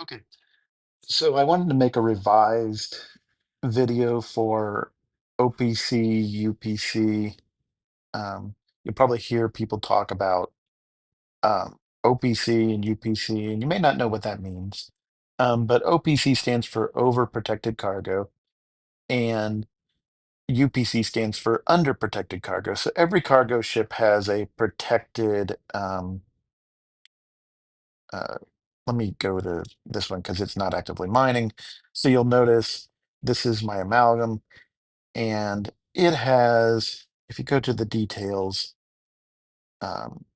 Okay, so I wanted to make a revised video for OPC, UPC. You'll probably hear people talk about OPC and UPC, and you may not know what that means. But OPC stands for overprotected cargo, and UPC stands for underprotected cargo. So every cargo ship has a protected uh, let me go to this one because it's not actively mining. So you'll notice this is my amalgam, and it has, if you go to the details, um,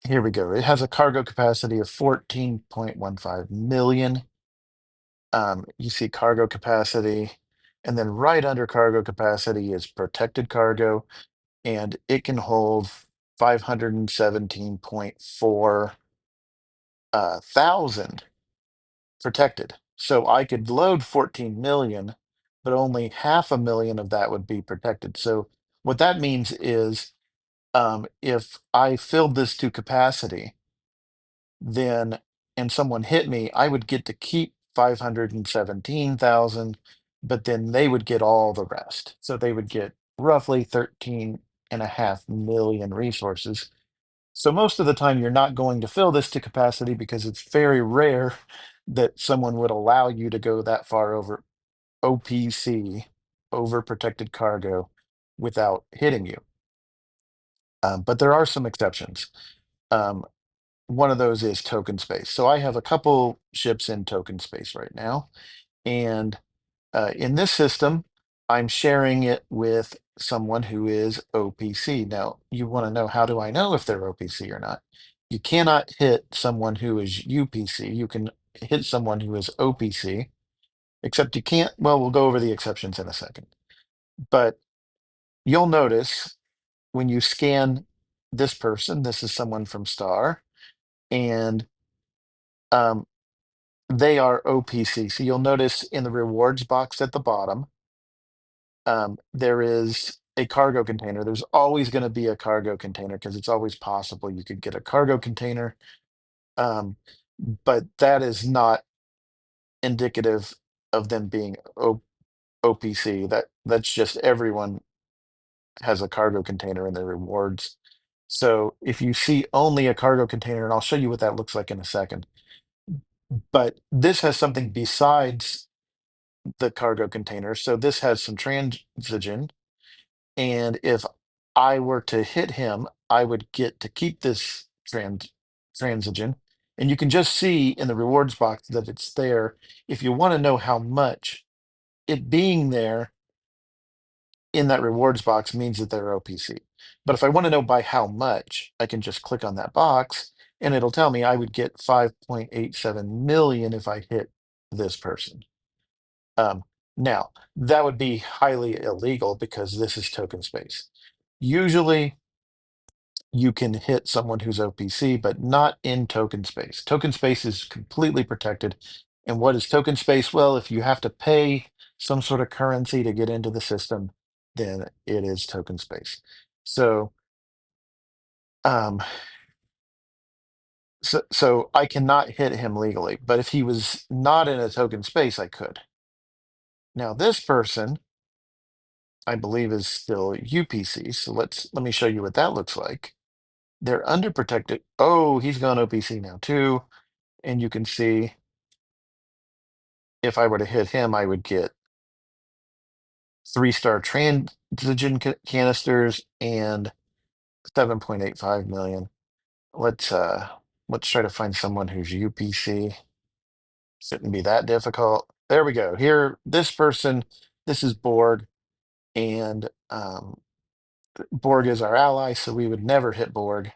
here we go. It has a cargo capacity of 14.15 million. You see cargo capacity, and then right under cargo capacity is protected cargo, and it can hold 517.4 thousand protected. So I could load 14 million, but only 500,000 of that would be protected. So what that means is if I filled this to capacity, then and someone hit me, I would get to keep 517,000, but then they would get all the rest. So they would get roughly 13.5 million resources. So most of the time, you're not going to fill this to capacity because it's very rare that someone would allow you to go that far over OPC, over protected cargo, without hitting you. But there are some exceptions. Um, one of those is token space. So I have a couple ships in token space right now. And in this system, I'm sharing it with someone who is OPC. Now, you want to know, how do I know if they're OPC or not? You cannot hit someone who is UPC. You can hit someone who is OPC, except you can't. Well, we'll go over the exceptions in a second. But you'll notice when you scan this person, this is someone from Star, and um, they are OPC. So you'll notice in the rewards box at the bottom, there is a cargo container. There's always going to be a cargo container because it's always possible you could get a cargo container. Um, but that is not indicative of them being OPC. That's just everyone has a cargo container in their rewards. So if you see only a cargo container, and I'll show you what that looks like in a second, but this has something besides the cargo container. So this has some transigen. And if I were to hit him, I would get to keep this transigen. And you can just see in the rewards box that it's there. If you want to know how much, it being there in that rewards box means that they're OPC. But if I want to know by how much, I can just click on that box and it'll tell me I would get 5.87 million if I hit this person. Um, Now, that would be highly illegal because this is token space. Usually, you can hit someone who's OPC, but not in token space. Token space is completely protected. And what is token space? Well, if you have to pay some sort of currency to get into the system, then it is token space. So, um, so I cannot hit him legally, but if he was not in a token space, I could. Now, this person, I believe, is still UPC. So let me show you what that looks like. They're underprotected. Oh, he's gone OPC now too. And you can see if I were to hit him, I would get 3-star transigen canisters and 7.85 million. Let's try to find someone who's UPC. Shouldn't be that difficult. There we go. Here, this person, this is Borg, and Borg is our ally, so we would never hit Borg,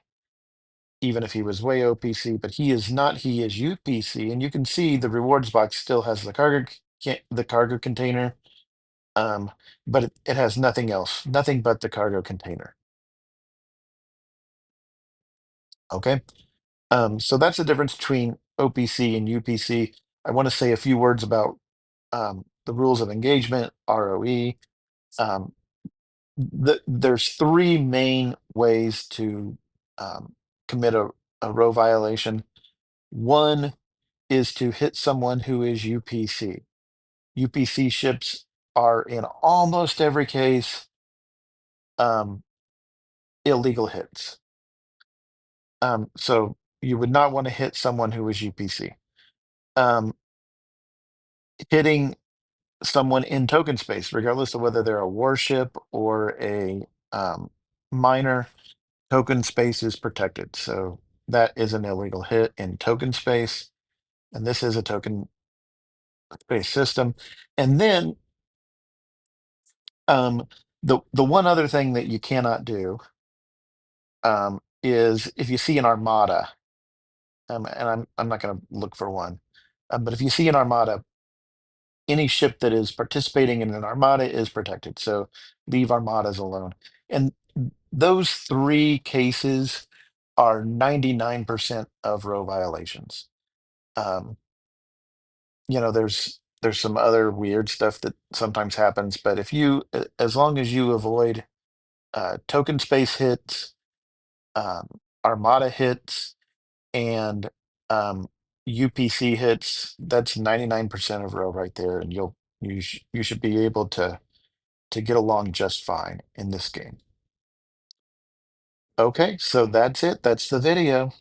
even if he was way OPC, but he is not. He is UPC, and you can see the rewards box still has the cargo container, but it has nothing else, nothing but the cargo container. Okay, so that's the difference between OPC and UPC. I want to say a few words about the rules of engagement, RoE. Um, there's three main ways to um, commit a a row violation. One is to hit someone who is UPC. UPC ships are in almost every case illegal hits. So you would not want to hit someone who is UPC. Um, Hitting someone in token space, regardless of whether they're a warship or a miner, token space is protected. So that is an illegal hit in token space. And this is a token space system. And then the one other thing that you cannot do is if you see an armada, and I'm not going to look for one, but if you see an armada, any ship that is participating in an armada is protected. So leave armadas alone. And those three cases are 99% of row violations. Um, there's some other weird stuff that sometimes happens, but if you, as long as you avoid token space hits, um, armada hits, and UPC hits, that's 99% of row right there, and you should be able to get along just fine in this game. Okay, so that's it. That's the video.